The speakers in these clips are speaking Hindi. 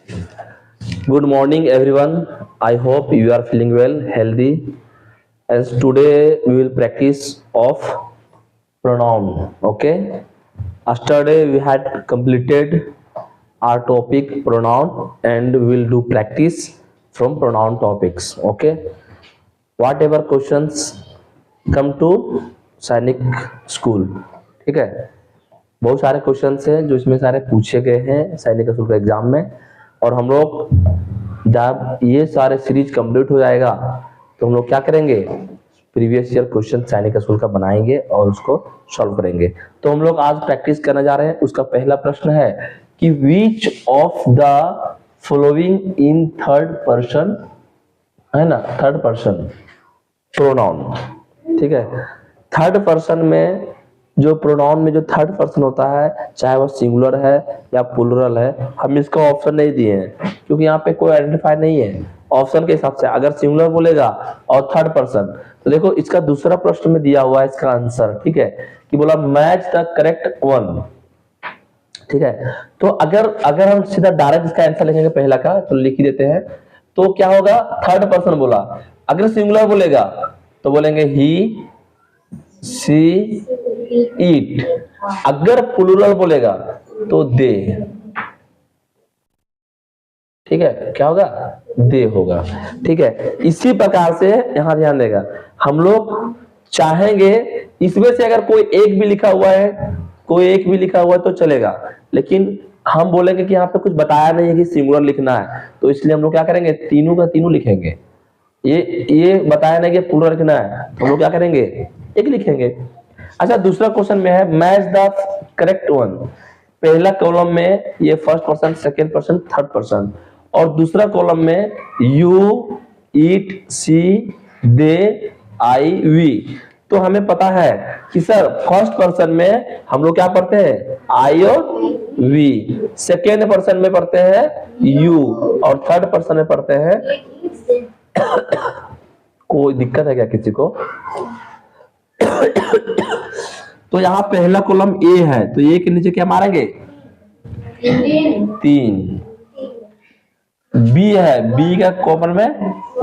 Good morning, everyone. I hope you are feeling well, healthy. As today we will practice of pronoun. Okay. Yesterday we had completed our topic pronoun, and we will do practice from pronoun topics. Okay. Whatever questions come to सैनिक स्कूल, ठीक है। बहुत सारे क्वेश्चंस हैं जो इसमें सारे पूछे गए हैं सैनिक स्कूल के एग्जाम में, और हम लोग जब ये सारे सीरीज कंप्लीट हो जाएगा तो हम लोग क्या करेंगे, प्रीवियस ईयर क्वेश्चन सैनिक स्कूल का बनाएंगे और उसको सॉल्व करेंगे। तो हम लोग आज प्रैक्टिस करने जा रहे हैं। उसका पहला प्रश्न है कि which of the following in third person, है ना, थर्ड पर्सन प्रोनाउन, ठीक है। थर्ड पर्सन में जो प्रोनाउन में जो थर्ड पर्सन होता है, चाहे वो सिंगुलर है या प्लूरल है, हम इसका ऑप्शन नहीं दिए हैं क्योंकि यहाँ पे कोई आइडेंटिफाई नहीं है। ऑप्शन के हिसाब से अगर सिंगुलर बोलेगा और थर्ड पर्सन, तो देखो इसका दूसरा प्रश्न में दिया हुआ है इसका आंसर, ठीक है, कि बोला मैच द करेक्ट वन, ठीक है। तो अगर हम सीधा डायरेक्ट इसका आंसर लिखेंगे पहला का, तो लिख ही देते हैं। तो क्या होगा, थर्ड पर्सन बोला, अगर सिंगुलर बोलेगा तो बोलेंगे ही, सी, ईट। अगर प्लूरल बोलेगा तो दे, ठीक है, क्या होगा, दे होगा, ठीक है। इसी प्रकार से यहां ध्यान देगा, हम लोग चाहेंगे इसमें से अगर कोई एक भी लिखा हुआ है, कोई एक भी लिखा हुआ है तो चलेगा, लेकिन हम बोलेंगे कि यहाँ पे कुछ बताया नहीं है कि सिंगुलर लिखना है, तो इसलिए हम लोग क्या करेंगे, तीनों का तीनों लिखेंगे। ये बताया नहीं कि प्लूरल लिखना है, तो हम लोग क्या करेंगे, एक लिखेंगे। अच्छा, दूसरा क्वेश्चन में है मैच द करेक्ट वन। पहला कॉलम में ये first person, second person, third person, और दूसरा कॉलम में you, eat, C, they, I, we. तो हमें पता है कि सर फर्स्ट पर्सन में हम लोग क्या पढ़ते हैं, आई और वी, सेकेंड पर्सन में पढ़ते हैं यू, और थर्ड पर्सन में पढ़ते हैं कोई दिक्कत है क्या किसी को? तो यहाँ पहला कॉलम ए है, तो ए के नीचे क्या मारेंगे, तीन। बी है, बी का कॉमन में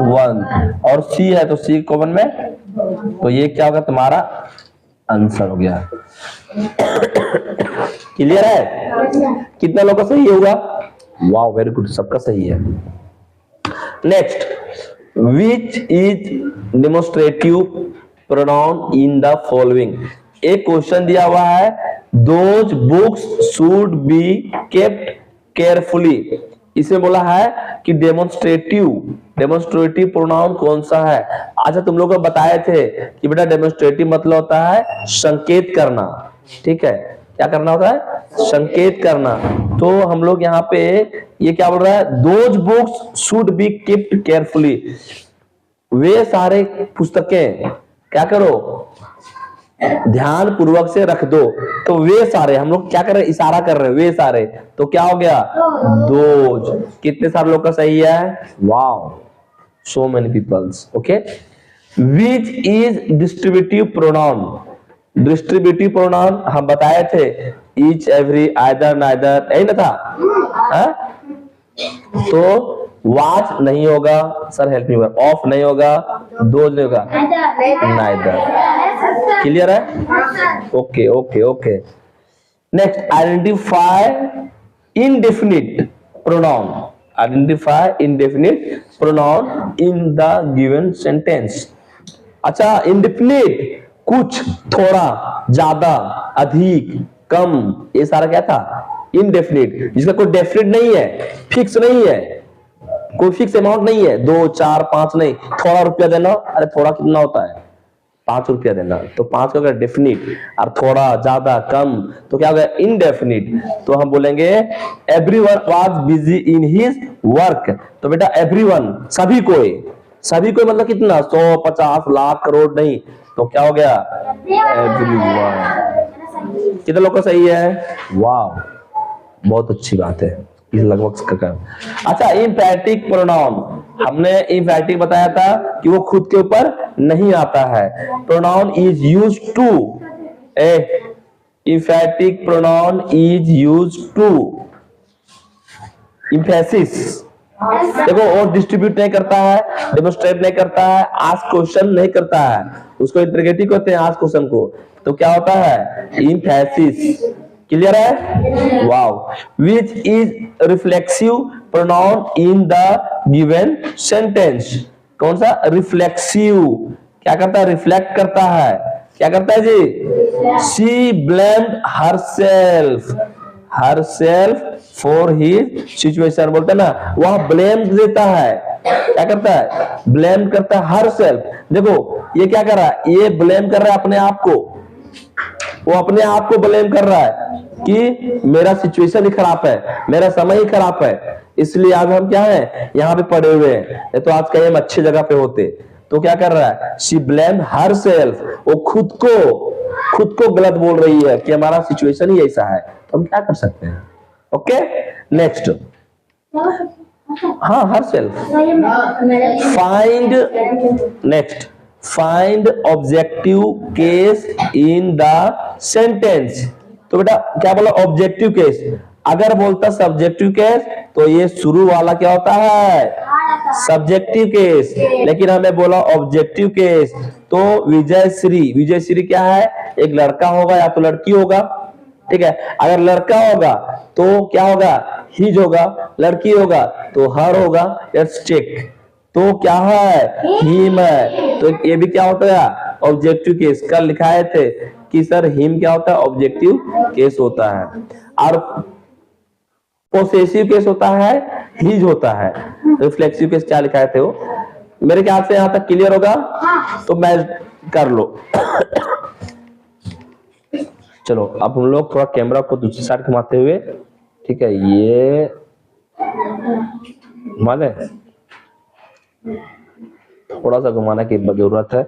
वन, और सी है तो सी कॉमन में, तो ये क्या होगा, तुम्हारा आंसर हो गया। क्लियर है? कितना लोगों का सही होगा? वाह, वेरी गुड, सबका सही है। Next, which is demonstrative pronoun in the following. एक क्वेश्चन दिया हुआ है, those books should be kept carefully. इसे बोला है कि डेमोन्स्ट्रेटिव प्रोनाउन कौन सा है। अच्छा, तुम लोग को बताए थे कि बेटा डेमोन्स्ट्रेटिव मतलब होता है संकेत करना, ठीक है, क्या करना होता है, संकेत करना। तो हम लोग यहाँ पे ये क्या बोल रहा है, those books should be kept carefully. वे सारे पुस्तकें क्या करो, ध्यान पूर्वक से रख दो। तो वे सारे, हम लोग क्या कर रहे हैं, इशारा कर रहे हैं, वे सारे, तो क्या हो गया, दोज। कितने सारे लोग का सही है? Wow, so many peoples. Okay, which is distributive pronoun. Distributive pronoun हम बताए थे, ईच, एवरी, आइदर, नाइदर, यही ना था, हा? तो वाच नहीं होगा, सर हेल्प मी, ऑफ नहीं होगा, दोज नहीं होगा, नाइदर। क्लियर है? Okay okay okay. Next, identify indefinite pronoun. Identify indefinite pronoun in the given sentence. अच्छा, इनडेफिनिट कुछ, थोड़ा, ज्यादा, अधिक, कम, ये सारा क्या था, इनडेफिनिट, जिसका कोई डेफिनेट नहीं है, फिक्स नहीं है, कोई फिक्स अमाउंट नहीं है, 2, 4, 5 नहीं। थोड़ा रुपया देना, अरे थोड़ा कितना होता है, 5 रुपया देना, तो 5 का डेफिनिट, और थोड़ा, ज्यादा, कम, तो क्या हो गया, इनडेफिनिट। तो हम बोलेंगे everyone was busy in his work. तो बेटा एवरीवन, सभी कोई, सभी कोई मतलब कितना, 100, 50, लाख, करोड़ नहीं, तो क्या हो गया, एवरीवन। कितने लोग का सही है? वाह, बहुत अच्छी बात है, इस लगभग का। अच्छा, इंफैटिक प्रोनाउन, हमने इंफैटिक बताया था कि वो खुद के ऊपर नहीं आता है। Pronoun is use to, emphatic pronoun is use to emphasis. देखो वो डिस्ट्रीब्यूट नहीं करता है, डेमोन्स्ट्रेट नहीं करता है, आस्क क्वेश्चन नहीं करता है, उसको इंटरोगेटिव कहते हैं आस्क क्वेश्चन को। तो क्या होता है? इम्फेसिस। क्लियर है? Wow. Which is reflexive pronoun in the given sentence. कौन सा? रिफ्लेक्सिव। क्या करता है? रिफ्लेक्ट करता है। क्या करता है जी? She blamed herself for his situation. बोलते हैं ना, वह ब्लेम देता है। क्या करता है? ब्लेम करता है हरसेल्फ। देखो ये क्या कर रहा है? ये ब्लेम कर रहा है अपने आप को, वो अपने आप को ब्लेम कर रहा है कि मेरा सिचुएशन ही खराब है, मेरा समय ही खराब है, इसलिए आज हम क्या है यहाँ पे पड़े हुए हैं। तो आज कहीं हम अच्छी जगह पे होते। तो क्या कर रहा है? She blame herself. वो खुद को गलत बोल रही है कि हमारा सिचुएशन ही ऐसा है। तो हम क्या कर सकते हैं? Okay next. हाँ herself. Find next, find objective case in the sentence. तो बेटा क्या बोला? Objective case. अगर बोलता सब्जेक्टिव केस तो ये शुरू वाला क्या होता है? Subjective case. लेकिन हमें बोला ऑब्जेक्टिव केस। तो विजयश्री क्या है? एक लड़का होगा या तो लड़की होगा। ठीक है, अगर लड़का होगा तो क्या होगा? हिज होगा, लड़की होगा तो हर होगा। Let's check. तो क्या है? हिम है। तो ये भी क्या होता है? Objective case. कल लिखाए थे कि सर हिम क्या होता है? ऑब्जेक्टिव केस होता है। और पोसेसिव केस होता है, हिज होता है। रिफ्लेक्सिव केस क्या लिखाए थे वो? मेरे ख्याल से यहां तक क्लियर होगा। तो मैं कर लो। चलो अब हम लोग थोड़ा कैमरा को दूसरी साइड घुमाते हुए, ठीक है, ये माने थोड़ा सा घुमाने की जरूरत है,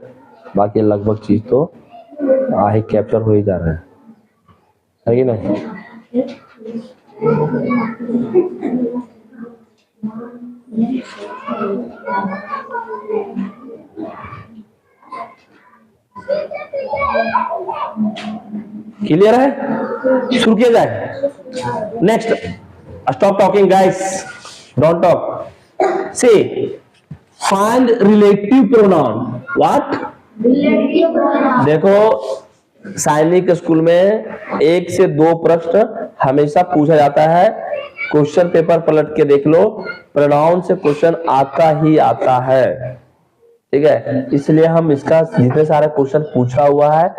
बाकी लगभग चीज तो आगे कैप्चर हो ही जा रहा है कि नहीं? क्लियर है? शुरू किया जाए। Next, stop talking guys, don't talk. से find relative pronoun. What? Relative pronoun. देखो सैनिक स्कूल में 1 से 2 प्रश्न हमेशा पूछा जाता है। क्वेश्चन पेपर पलट के देख लो, प्रोनाउन से क्वेश्चन आता ही आता है। ठीक है, इसलिए हम इसका जितने सारे क्वेश्चन पूछा हुआ है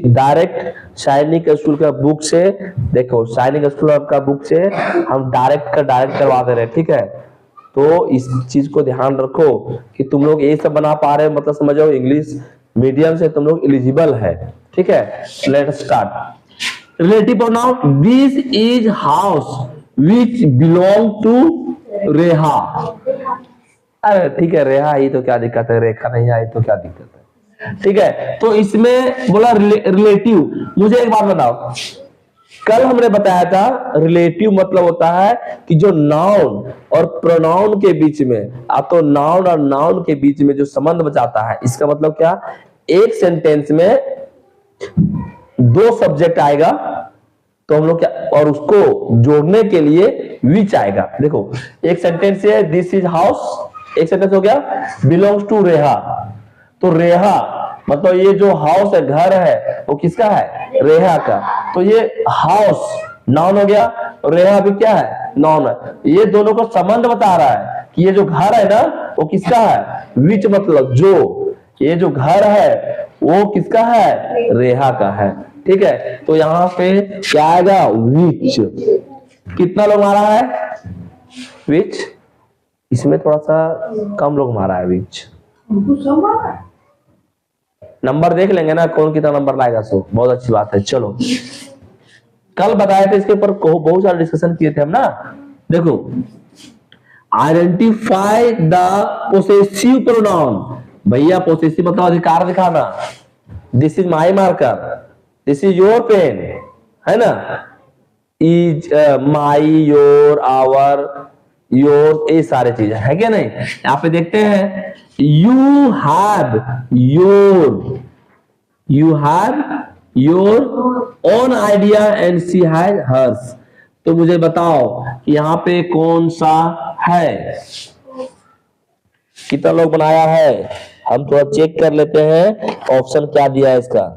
डायरेक्ट सैनिक स्कूल का बुक से, देखो सैनिक स्कूल का बुक से हम डायरेक्ट करवा दे रहे हैं। ठीक है, तो इस चीज को ध्यान रखो कि तुम लोग ये सब बना पा रहे हो, मतलब समझो इंग्लिश मीडियम से तुम लोग एलिजिबल है। ठीक है, let's start. Relative pronoun, this is house which belong to Reha. अरे ठीक है, रेहा ही तो क्या दिक्कत है, रेखा नहीं आई तो क्या दिक्कत है। ठीक है, तो इसमें बोला रिलेटिव। मुझे एक बात बताओ, कल हमने बताया था रिलेटिव मतलब होता है कि जो नाउन और प्रोनाउन के बीच में, आप तो नाउन और नाउन के बीच में जो संबंध बचाता है। इसका मतलब क्या? एक सेंटेंस में 2 सब्जेक्ट आएगा तो हम लोग क्या, और उसको जोड़ने के लिए विच आएगा। देखो एक सेंटेंस है दिस इज हाउस, एक सेंटेंस हो गया बिलोंग्स टू रेहा। तो रेहा मतलब ये जो हाउस है, घर है, वो किसका है? रेहा का। तो ये हाउस नाउन हो गया, रेहा भी क्या है? नाउन है। ये दोनों को संबंध बता रहा है कि ये जो घर है ना वो किसका है? विच मतलब जो, ये जो घर है वो किसका है? रेहा का है। ठीक है, तो यहाँ पे क्या आएगा? विच। कितना लोग मारा है विच? इसमें थोड़ा सा कम लोग मारा है विच। नंबर देख लेंगे ना कौन कितना नंबर लाएगा, सो बहुत अच्छी बात है। चलो कल बताए थे इसके ऊपर बहुत सारे डिस्कशन किए थे हम ना। देखो आइडेंटिफाई द पोसेसिव प्रोनाउन। भैया पोसेसिव मतलब अधिकार दिखाना। This is my marker, this is your pen, है ना? Is my, your, our, your, ये सारे चीजें है क्या नहीं? यहाँ पे देखते हैं you have your own idea and she has hers. तो मुझे बताओ कि यहाँ पे कौन सा है। कितना लोग बनाया है, हम थोड़ा चेक कर लेते हैं ऑप्शन क्या दिया है इसका।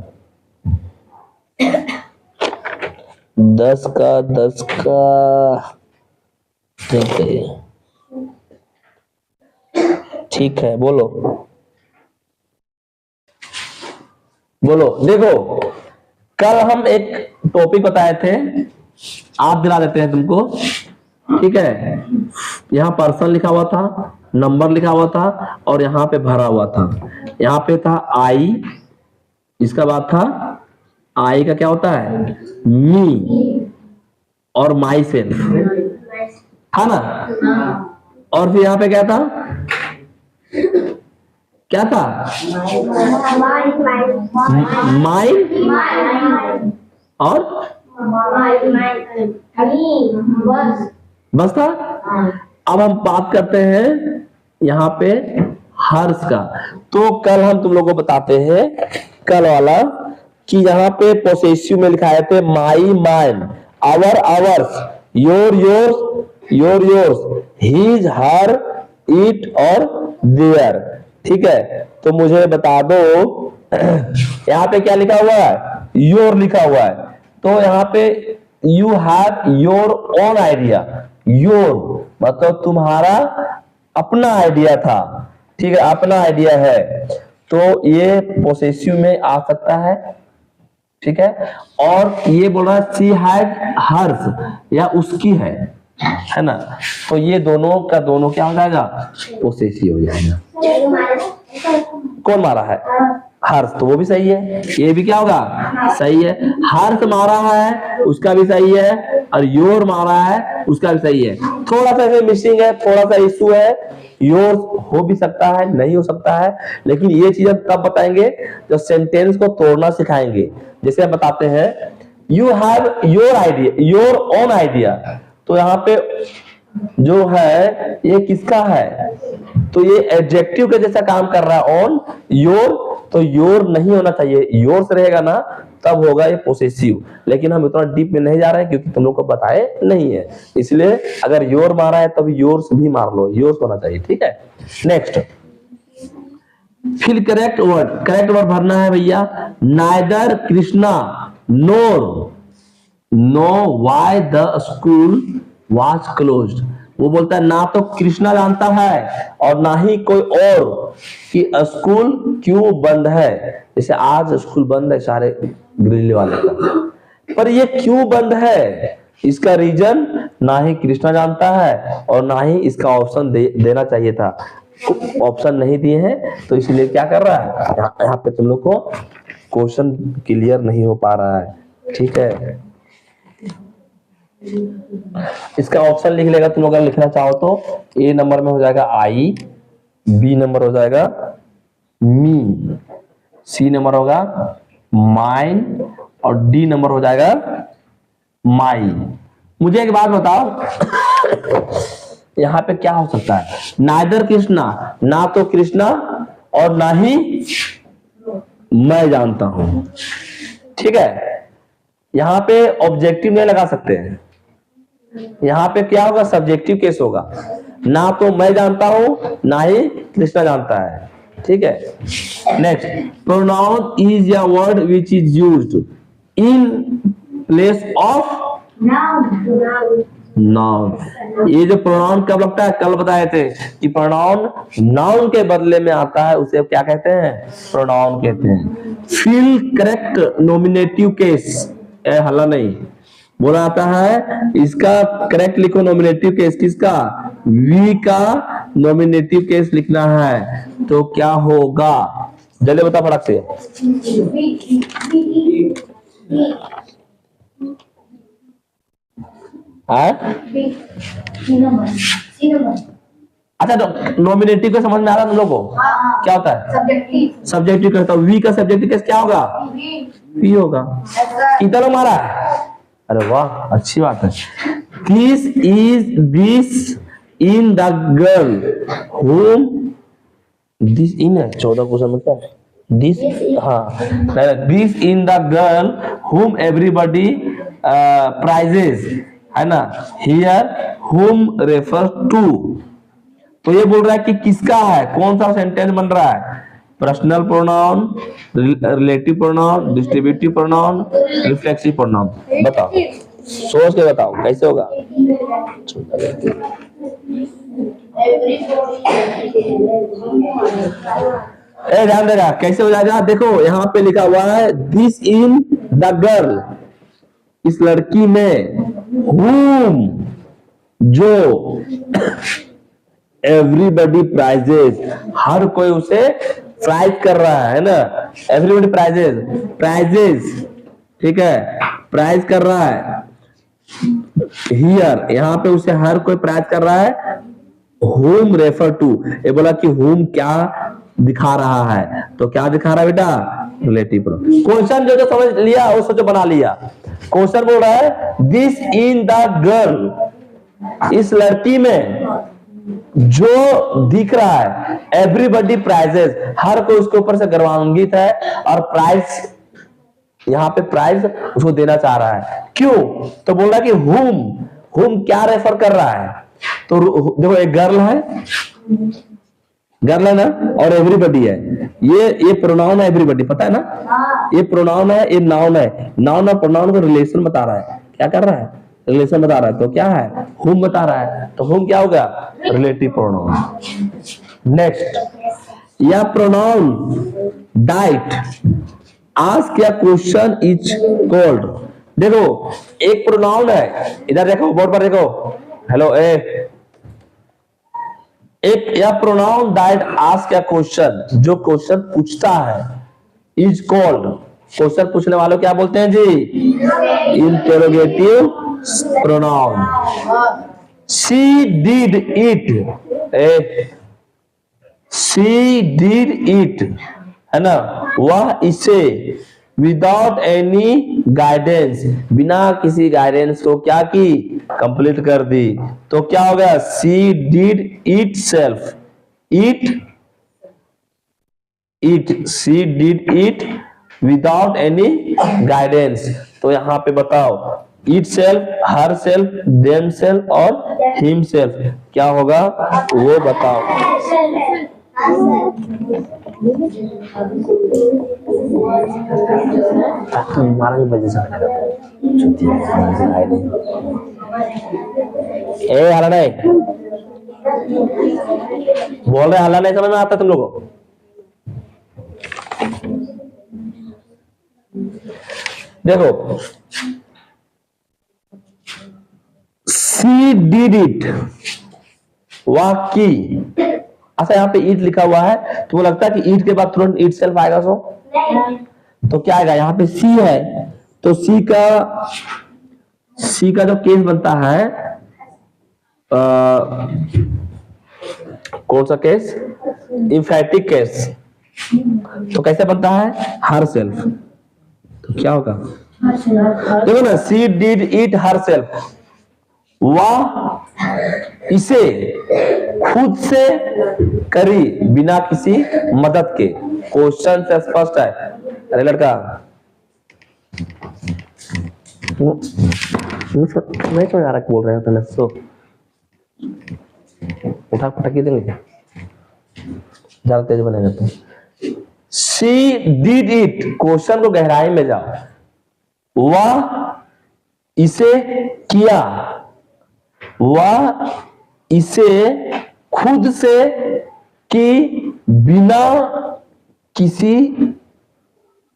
10 का ठीक है, बोलो बोलो। देखो कल हम एक टॉपिक बताए थे, आप दिला देते हैं तुमको, ठीक है। यहाँ पर्सन लिखा हुआ था, नंबर लिखा हुआ था और यहाँ पे भरा हुआ था। यहाँ पे था आई, इसका बाद था आई का क्या होता है, मी और माई सेल्फ, था ना। और फिर यहाँ पे क्या था, क्या था, माई और बस था। अब हम बात करते हैं यहाँ पे हर्ष का। तो कल हम तुम लोगों को बताते हैं, कल वाला, कि यहाँ पे पोसेसिव में लिखाए थे my mine, our ours, your yours your yours, his her it और देयर, ठीक है। तो मुझे बता दो यहाँ पे क्या लिखा हुआ है, योर लिखा हुआ है। तो यहाँ पे you have your own idea, your मतलब तुम्हारा अपना आइडिया था, ठीक है, अपना आइडिया है। तो ये पोसेसिव में आ सकता है, ठीक है। और ये बोल रहा है शी हैज हर्स, या उसकी है ना। तो ये दोनों का दोनों क्या हो जाएगा, पोसेसिव हो जाएगा। कौन मारा है, हर्ष, तो वो भी सही है। ये भी क्या होगा, सही है। हर्ष मारा है उसका भी सही है, और योर मारा है उसका भी सही है। थोड़ा सा मिसिंग है, थोड़ा सा इशू है, योर हो भी सकता है, नहीं हो सकता है, लेकिन ये चीजें तब बताएंगे जब सेंटेंस को तोड़ना सिखाएंगे। जैसे हम बताते हैं you have your idea, your own idea, तो यहाँ पे जो है ये किसका है, तो ये एडजेक्टिव के जैसा काम कर रहा है, ऑन योर, तो योर नहीं होना चाहिए, योर्स रहेगा ना तब होगा ये पोसेसिव। लेकिन हम इतना डीप में नहीं जा रहे हैं क्योंकि तुम लोग को बताए नहीं है, इसलिए अगर योर मारा है तब योर्स भी मार लो, योर्स होना चाहिए, ठीक है। नेक्स्ट, फिर करेक्ट वर्ड भरना है भैया। Neither Krishna NOR know why the school was closed. वो बोलता है ना तो कृष्णा जानता है और ना ही कोई और कि स्कूल क्यों बंद है। जैसे आज स्कूल बंद है सारे ग्रिल वाले का, पर ये क्यों बंद है, इसका रीजन ना ही कृष्णा जानता है और ना ही इसका ऑप्शन देना चाहिए था। ऑप्शन नहीं दिए हैं तो इसलिए क्या कर रहा है, यहाँ पे तुम लोग को क्वेश्चन क्लियर नहीं हो पा रहा है, ठीक है। इसका ऑप्शन लिख लेगा तुम लोग अगर लिखना चाहो तो। ए नंबर में हो जाएगा आई, बी नंबर हो जाएगा मी, सी नंबर होगा माइन और डी नंबर हो जाएगा माई। मुझे एक बात बताओ यहाँ पे क्या हो सकता है, नाइदर कृष्णा, ना तो कृष्णा और ना ही मैं जानता हूं, ठीक है। यहाँ पे ऑब्जेक्टिव नहीं लगा सकते हैं, यहाँ पे क्या होगा, सब्जेक्टिव केस होगा। ना तो मैं जानता हूं ना ही कृष्णा जानता है, ठीक है। Next, pronoun is a word which is used in place of noun. ये जो प्रोनाउन कब लगता है, कल बताए थे कि प्रोनाउन नाउन के बदले में आता है, उसे क्या कहते हैं, प्रोनाउन कहते हैं। फिल करेक्ट नॉमिनेटिव केस, हल्ला नहीं बोला आता है, इसका करेक्ट लिखो नॉमिनेटिव केस, किसका, वी का नॉमिनेटिव केस लिखना है। तो क्या होगा, जल्दी बता फटाक से। अच्छा, तो नॉमिनेटिव का समझ में आ रहा है तुम लोग को, क्या होता है, सब्जेक्टिव कहता हूँ। वी का सब्जेक्टिव केस क्या होगा, वी होगा। कितना लोग मारा है, अरे वाह अच्छी बात है। This is this in the girl home, this in है 14 क्वेश्चन में क्या है, दिस, हाँ, this in the girl home everybody prizes, है ना, हियर whom रेफर टू। तो ये बोल रहा है कि किसका है, कौन सा सेंटेंस बन रहा है, personal pronoun, relative pronoun, distributive pronoun, reflexive pronoun. बताओ, सोच के बताओ कैसे होगा। ध्यान देगा कैसे हो जाएगा। देखो यहाँ पे लिखा हुआ है दिस इन द गर्ल, इस लड़की में, whom जो, एवरीबडी प्राइजेस, हर कोई उसे प्राइज कर रहा है ना, एवरीबडी प्राइजेस, प्राइजेस, ठीक है, प्राइज कर रहा है। हियर, यहाँ पे उसे हर कोई प्राइज कर रहा है। होम रेफर टू, ये बोला कि होम क्या दिखा रहा है, तो क्या दिखा रहा है बेटा, रिलेटिव प्रोनाउन। क्वेश्चन जो समझ लिया वो सोचो बना लिया। क्वेश्चन बोल रहा है दिस इन द गर्ल, इस लड़की में जो दिख रहा है, एवरीबडी प्राइजेस, हर कोई उसके ऊपर से गर्वान्वित है और प्राइज, यहाँ पे प्राइज उसको देना चाह रहा है। क्यों, तो बोल रहा है कि हुम क्या रेफर कर रहा है, तो देखो एक गर्ल है, गर्ल है ना, और एवरीबडी है, ये प्रोनाउन है एवरीबडी, पता है ना, ये प्रोनाउन है, ये नाउन है, नाउन और प्रोनाउन को रिलेशन बता रहा है, क्या कर रहा है, रिलेशन बता रहा है, तो क्या है, हुम बता रहा है, तो हुम क्या होगा, रिलेटिव प्रोनाउन। नेक्स्ट, यह प्रोनाउन डाइट, आस्क या क्वेश्चन इज कॉल्ड। देखो एक प्रोनाउन है, इधर देखो बोर्ड पर देखो, हेलो एक या प्रोनाउन दैट आस्क या क्वेश्चन, जो क्वेश्चन पूछता है, इज कॉल्ड, क्वेश्चन पूछने वालों क्या बोलते हैं जी, interrogative pronoun. She did it, she did it, है ना, वह इसे, विदाउट एनी गाइडेंस, बिना किसी गाइडेंस को क्या की, कंप्लीट कर दी, तो क्या हो गया, she did it self, she did it without any guidance. तो यहां पे बताओ it self, her self, them self और हिम सेल्फ, क्या होगा वो बताओ। 12 बजे से हल्ला नहीं बोल रहे, हल्ला नहीं समझ में आता तुम लोगों को। देखो सी डिड इट, वह की, अच्छा यहाँ पे ईट लिखा हुआ है तो वो लगता है कि ईट के बाद तुरंत ईट सेल्फ आएगा, सो तो क्या आएगा, यहाँ पे सी है तो सी का जो केस बनता है, कौन सा केस, इंफैटिक केस, तो कैसे बनता है, हर सेल्फ, तो क्या होगा, देखो ना, सी डिड इट हर सेल्फ, वह इसे खुद से करी बिना किसी मदद के। क्वेश्चन से स्पष्ट है। अरे लड़का नहीं समझ आ रहा बोल रहे हो, सो उठा पटकी देंगे, ज्यादा तेज बनेगा तो। शी डिड इट, क्वेश्चन को गहराई में जाओ, वह इसे किया, वह इसे खुद से की बिना किसी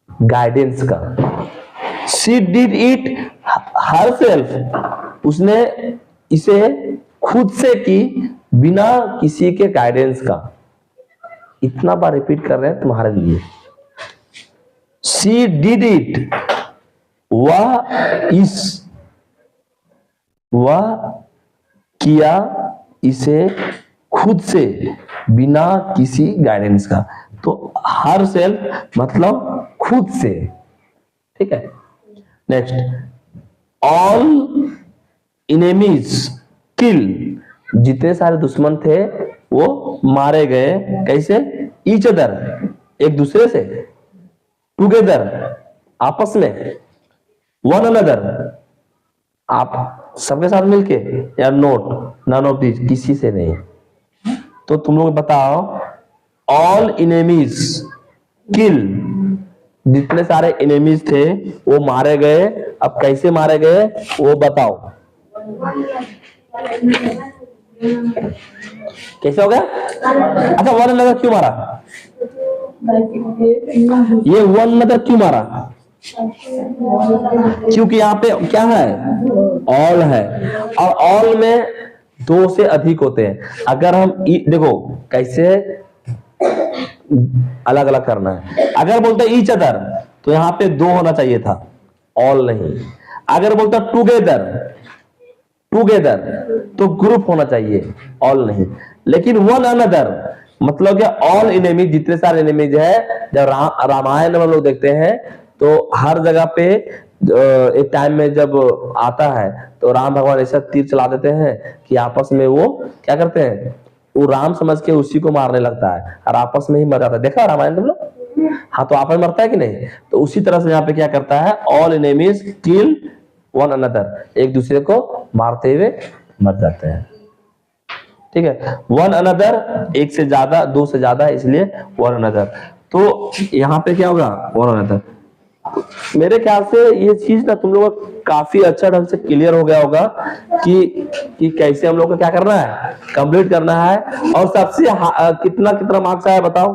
गाइडेंस का। शी डिड इट हरसेल्फ, उसने इसे खुद से की बिना किसी के गाइडेंस का। इतना बार रिपीट कर रहे हैं तुम्हारे लिए। शी डिड इट, वह किया इसे खुद से बिना किसी गाइडेंस का। तो हर सेल्फ मतलब खुद से, ठीक है। नेक्स्ट, ऑल इनेमीज किल, जितने सारे दुश्मन थे वो मारे गए। कैसे? ईच अदर, एक दूसरे से, टुगेदर, आपस में, वन अनदर, आप सबके साथ मिलके या नोट नन ऑफ दिस, किसी से नहीं। तो तुम लोग बताओ, ऑल इनेमीज किल, जितने सारे इनेमीज थे वो मारे गए। अब कैसे मारे गए वो बताओ, कैसे हो गया? अच्छा, वन अनदर क्यों मारा? ये वन अनदर क्यों मारा? क्योंकि यहाँ पे क्या है, ऑल है, और ऑल में दो से अधिक होते हैं। अगर हम देखो कैसे अलग अलग करना है। अगर बोलते ईच अदर तो यहाँ पे दो होना चाहिए था, ऑल नहीं। अगर बोलता टुगेदर, टुगेदर तो ग्रुप होना चाहिए, ऑल नहीं। लेकिन वन अनदर मतलब क्या, ऑल एनिमीज, जितने सारे एनिमीज है। जब रामायण में हम लोग देखते हैं तो हर जगह पे एक टाइम में जब आता है तो राम भगवान ऐसा तीर चला देते हैं कि आपस में वो क्या करते हैं, वो राम समझ के उसी को मारने लगता है और आपस में ही मर जाता है। देखा रामायण तुम लोग? हाँ, तो आपस में मरता है कि नहीं? तो उसी तरह से यहाँ पे क्या करता है, ऑल एनिमीज किल वन अनदर, एक दूसरे को मारते हुए मर जाते हैं। ठीक है, वन अनदर एक से ज्यादा, दो से ज्यादा, इसलिए वन अनदर। तो यहाँ पे क्या होगा, वन अनदर। मेरे ख्याल से ये चीज ना तुम लोगों को काफी अच्छा ढंग से क्लियर हो गया होगा कि कैसे हम लोग को क्या करना है, कंप्लीट करना है। और सबसे कितना कितना मार्क्स आया बताओ?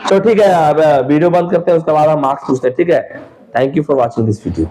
तो ठीक है, अब वीडियो बंद करते हैं, उसके बाद हम मार्क्स पूछते हैं। ठीक है, thank you for watching this video.